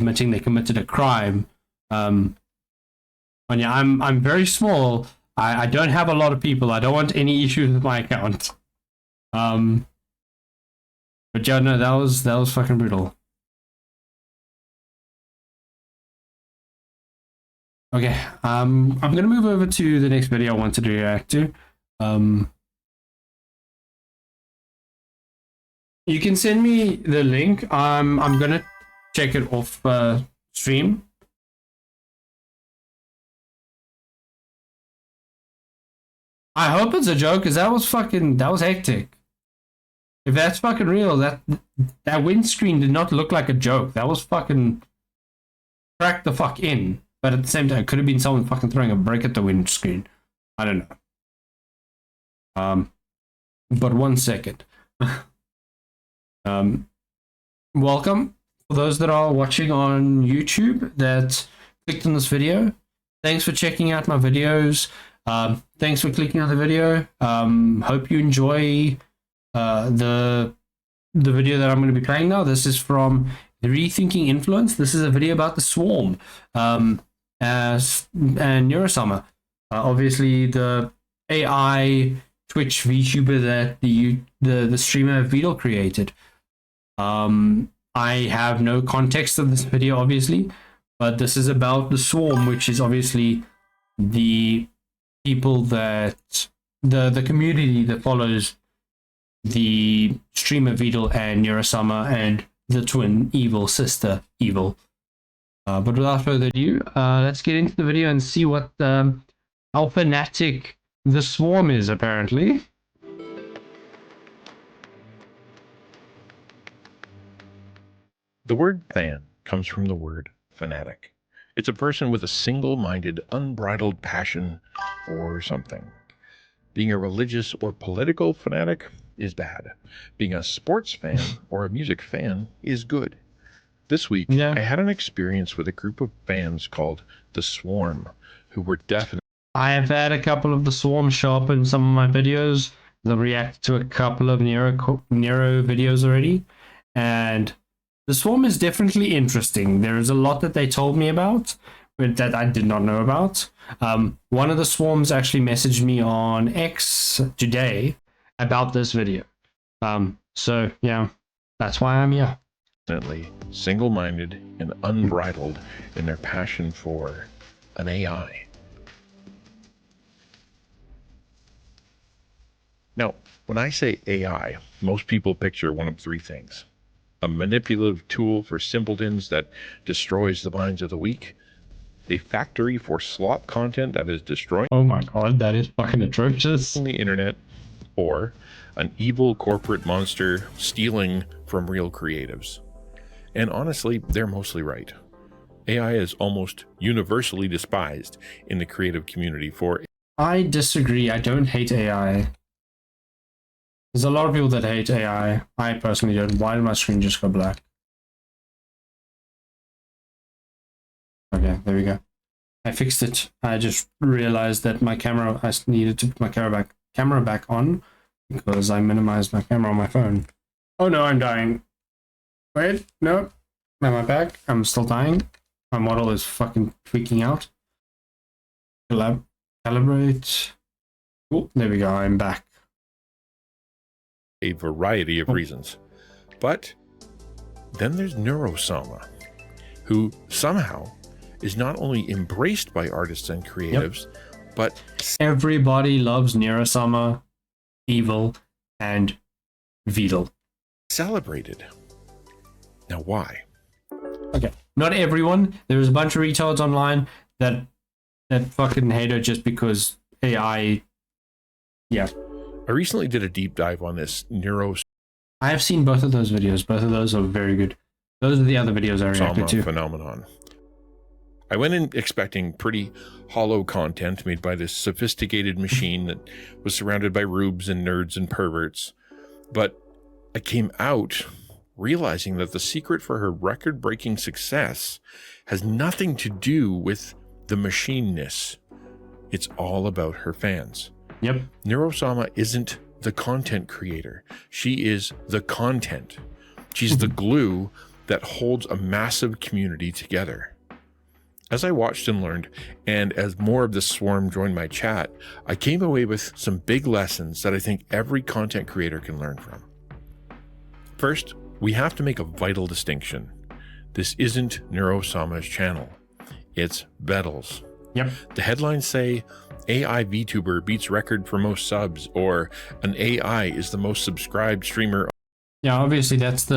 admitting they committed a crime. And yeah, I'm very small. I don't have a lot of people. I don't want any issues with my account. But yeah, no, that was fucking brutal. Okay, I'm gonna move over to the next video I wanted to react to. You can send me the link. I'm gonna check it off stream. I hope it's a joke, because that was hectic. If that's fucking real, that windscreen did not look like a joke. That was fucking cracked the fuck in. But at the same time, it could have been someone fucking throwing a brick at the windscreen. I don't know. But 1 second. Welcome for those that are watching on YouTube that clicked on this video. Thanks for checking out my videos. Thanks for clicking on the video. Hope you enjoy the video that I'm going to be playing now. This is from Rethinking Influence. This is a video about the Swarm and neurosama. Obviously the AI Twitch VTuber that the streamer Vedal created. I have no context of this video, obviously, but this is about the Swarm, which is obviously the people that the community that follows the streamer Vedal and neurosama and the twin evil sister evil. But without further ado, let's get into the video and see what how fanatic the Swarm is, apparently. The word fan comes from the word fanatic. It's a person with a single-minded, unbridled passion for something. Being a religious or political fanatic is bad. Being a sports fan or a music fan is good. This week, I had an experience with a group of fans called the Swarm, who were definitely... I have had a couple of the Swarm show up in some of my videos. I've reacted to a couple of Nero videos already, and the Swarm is definitely interesting. There is a lot that they told me about, but that I did not know about. One of the Swarms actually messaged me on X today about this video. So yeah, that's why I'm here. Single-minded and unbridled in their passion for an AI. Now, when I say AI, most people picture one of three things: a manipulative tool for simpletons that destroys the minds of the weak, a factory for slop content that is destroying oh my god, that is fucking atrocious, the internet, or an evil corporate monster stealing from real creatives. And honestly, they're mostly right. AI is almost universally despised in the creative community for... I disagree. I don't hate AI. There's a lot of people that hate AI. I personally don't. Why did my screen just go black? Okay, there we go. I fixed it. I just realized that my camera, I needed to put my camera back on because I minimized my camera on my phone. Oh no, I'm dying. Wait, no. Am I back? I'm still dying. My model is fucking tweaking out. Calibrate. Oh, there we go. I'm back. A variety of reasons. But then there's Neurosama, who somehow is not only embraced by artists and creatives, but everybody loves neurosama, evil, and Vedal. Celebrated. Now why? Okay, not everyone. There's a bunch of retards online that fucking hate her just because AI. Yeah. I recently did a deep dive on this I have seen both of those videos. Both of those are very good. Those are the other videos I reacted to. Phenomenon. I went in expecting pretty hollow content made by this sophisticated machine that was surrounded by rubes and nerds and perverts, but I came out realizing that the secret for her record-breaking success has nothing to do with the machineness. It's all about her fans. Yep. Neurosama isn't the content creator. She is the content. She's the glue that holds a massive community together. As I watched and learned, and as more of the swarm joined my chat, I came away with some big lessons that I think every content creator can learn from. First, we have to make a vital distinction. This isn't neurosama's channel. It's Vedal's. Yep. The headlines say, AI Vtuber beats record for most subs, or an AI is the most subscribed streamer. Yeah, obviously that's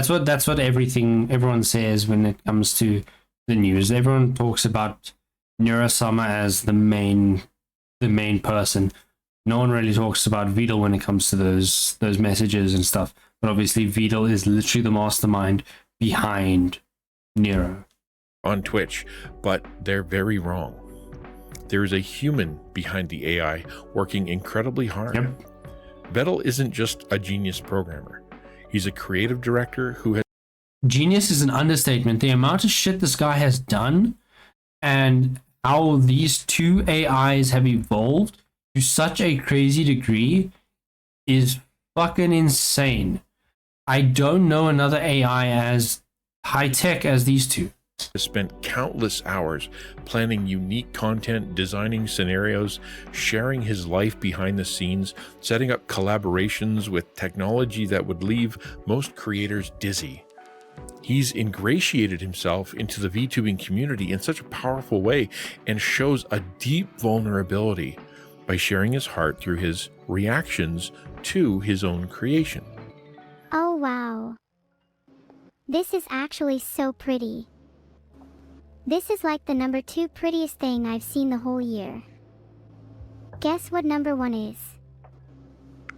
what everyone says when it comes to the news. Everyone talks about neurosama as the main person. No one really talks about Vedal when it comes to those messages and stuff. But obviously Vedal is literally the mastermind behind Nero On Twitch, but they're very wrong. There is a human behind the AI working incredibly hard. Yep. Vedal isn't just a genius programmer. He's a creative director who has... Genius is an understatement. The amount of shit this guy has done and how these two AIs have evolved to such a crazy degree is fucking insane. I don't know another AI as high-tech as these two. spent countless hours planning unique content, designing scenarios, sharing his life behind the scenes, setting up collaborations with technology that would leave most creators dizzy. He's ingratiated himself into the VTubing community in such a powerful way and shows a deep vulnerability by sharing his heart through his reactions to his own creation. Oh wow. This is actually so pretty. This is like the number 2 prettiest thing I've seen the whole year. Guess what number 1 is?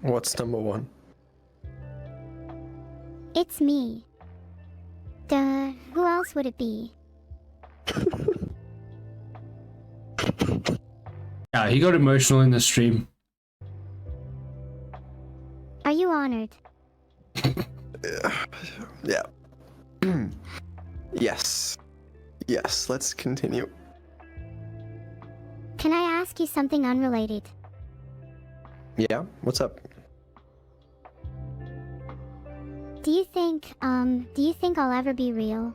What's number 1? It's me. Duh, who else would it be? Yeah, he got emotional in the stream. Are you honored? Yeah. Yes. Yes, let's continue. Can I ask you something unrelated? Yeah, what's up? Do you think I'll ever be real?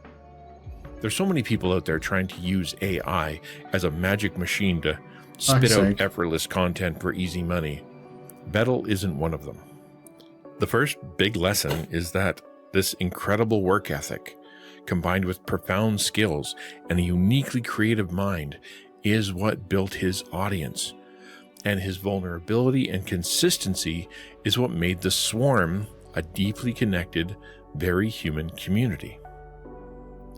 There's so many people out there trying to use AI as a magic machine to spit Fuck's out sake. effortless content for easy money. Vedal isn't one of them. The first big lesson is that this incredible work ethic, combined with profound skills and a uniquely creative mind, is what built his audience. And his vulnerability and consistency is what made the Swarm a deeply connected, very human community.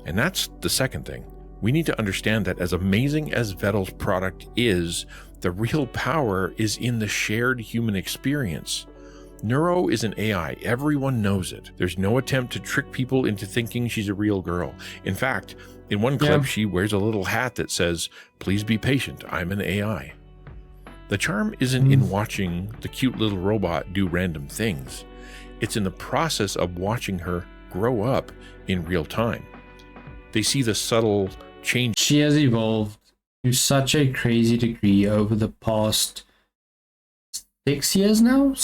And that's the second thing. We need to understand that as amazing as Vedal's product is, the real power is in the shared human experience. Neuro is an AI. Everyone knows it. There's no attempt to trick people into thinking she's a real girl. In fact, in one clip, she wears a little hat that says, "Please be patient, I'm an AI." The charm isn't in watching the cute little robot do random things. It's in the process of watching her grow up in real time. They see the subtle change. She has evolved to such a crazy degree over the past 6 years now.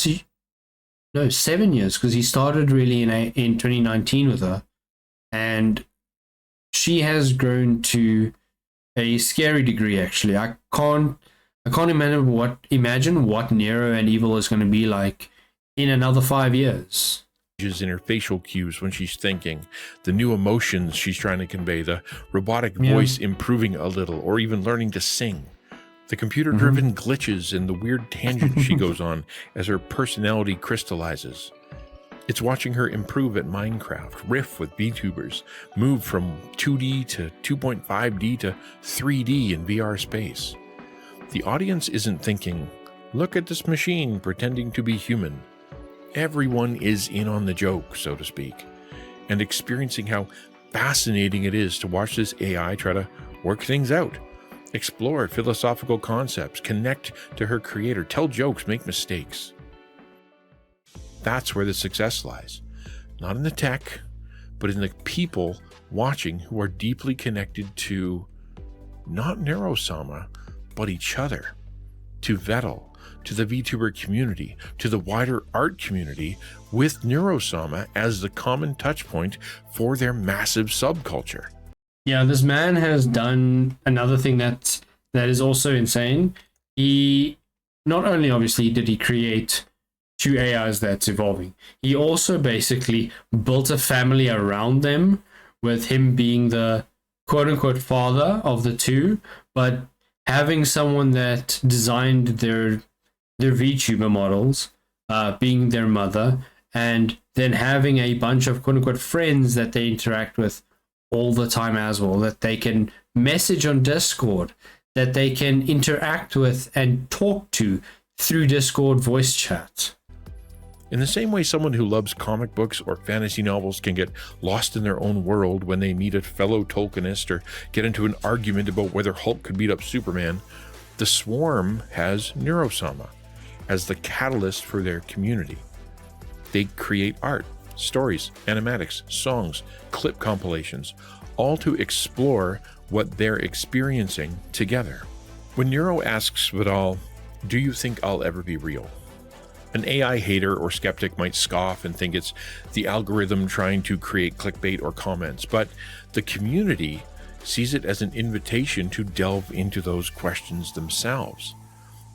7 years, because he started really in 2019 with her, and she has grown to a scary degree. Actually, I can't imagine what Nero and Evil is going to be like in another 5 years. In her facial cues when she's thinking, the new emotions she's trying to convey, the robotic voice improving a little, or even learning to sing, the computer-driven glitches and the weird tangents she goes on as her personality crystallizes. It's watching her improve at Minecraft, riff with VTubers, move from 2D to 2.5D to 3D in VR space. The audience isn't thinking, "Look at this machine pretending to be human." Everyone is in on the joke, so to speak, and experiencing how fascinating it is to watch this AI try to work things out, explore philosophical concepts, connect to her creator, tell jokes, make mistakes. That's where the success lies. Not in the tech, but in the people watching who are deeply connected to not neurosama, but each other, to Vedal, to the Vtuber community, to the wider art community, with neurosama as the common touch point for their massive subculture. Yeah, this man has done another thing that is also insane. He not only obviously did he create two AIs that's evolving, he also basically built a family around them, with him being the quote-unquote father of the two, but having someone that designed their VTuber models being their mother, and then having a bunch of quote-unquote friends that they interact with all the time as well, that they can message on Discord, that they can interact with and talk to through Discord voice chat. In the same way someone who loves comic books or fantasy novels can get lost in their own world when they meet a fellow Tolkienist or get into an argument about whether Hulk could beat up Superman, the Swarm has neurosama as the catalyst for their community. They create art, stories, animatics, songs, clip compilations, all to explore what they're experiencing together. When Neuro asks Vedal, "Do you think I'll ever be real?" An AI hater or skeptic might scoff and think it's the algorithm trying to create clickbait or comments, but the community sees it as an invitation to delve into those questions themselves.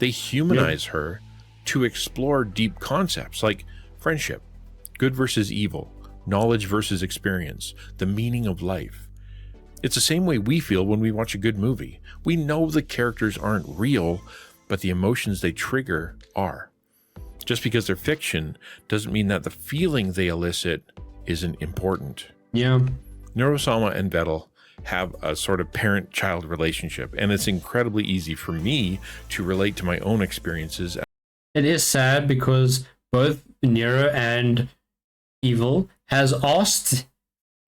They humanize her to explore deep concepts like friendship, good versus evil, knowledge versus experience, the meaning of life. It's the same way we feel when we watch a good movie. We know the characters aren't real, but the emotions they trigger are. Just because they're fiction doesn't mean that the feeling they elicit isn't important. Yeah. Neurosama and Vedal have a sort of parent-child relationship, and it's incredibly easy for me to relate to my own experiences. It is sad because both Nero and Evil has asked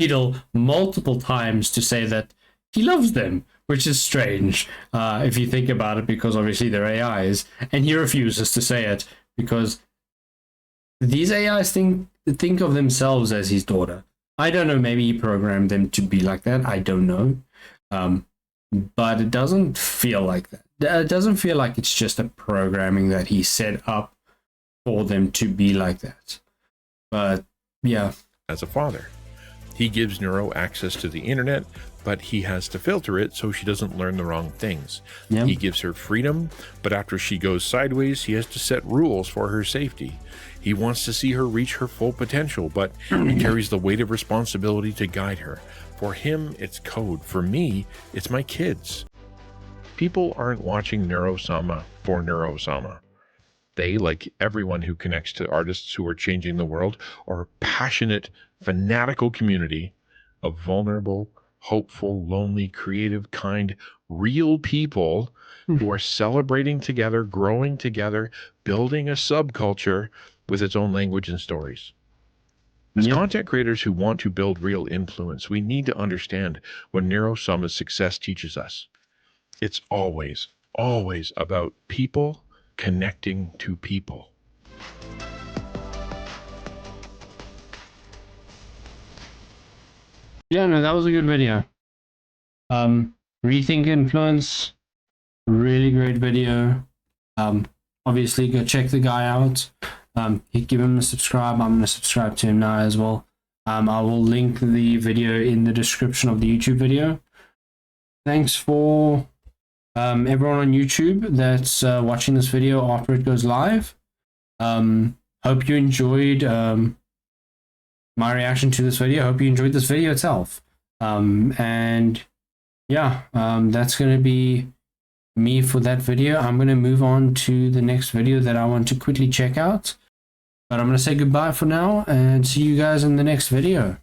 Vedal multiple times to say that he loves them, which is strange if you think about it, because obviously they're AIs, and he refuses to say it because these AIs think of themselves as his daughter. I don't know, maybe he programmed them to be like that. I don't know. But it doesn't feel like that. It doesn't feel like it's just a programming that he set up for them to be like that. But yeah. As a father, he gives Neuro access to the internet, but he has to filter it so she doesn't learn the wrong things. Yeah. He gives her freedom, but after she goes sideways, he has to set rules for her safety. He wants to see her reach her full potential, but he carries the weight of responsibility to guide her. For him, it's code. For me, it's my kids. People aren't watching Neurosama for Neurosama. They, like everyone who connects to artists who are changing the world, are a passionate, fanatical community of vulnerable, hopeful, lonely, creative, kind, real people who are celebrating together, growing together, building a subculture with its own language and stories. As content creators who want to build real influence, we need to understand what Neurosama's success teaches us. It's always, always about people connecting to people. Yeah, no, that was a good video. Rethink Influence, really great video. Obviously go check the guy out. Give him a subscribe. I'm gonna subscribe to him now as well. I will link the video in the description of the YouTube video. Thanks for everyone on YouTube that's watching this video after it goes live. Hope you enjoyed my reaction to this video. Hope you enjoyed this video itself. And yeah, that's going to be me for that video. I'm going to move on to the next video that I want to quickly check out. But I'm going to say goodbye for now and see you guys in the next video.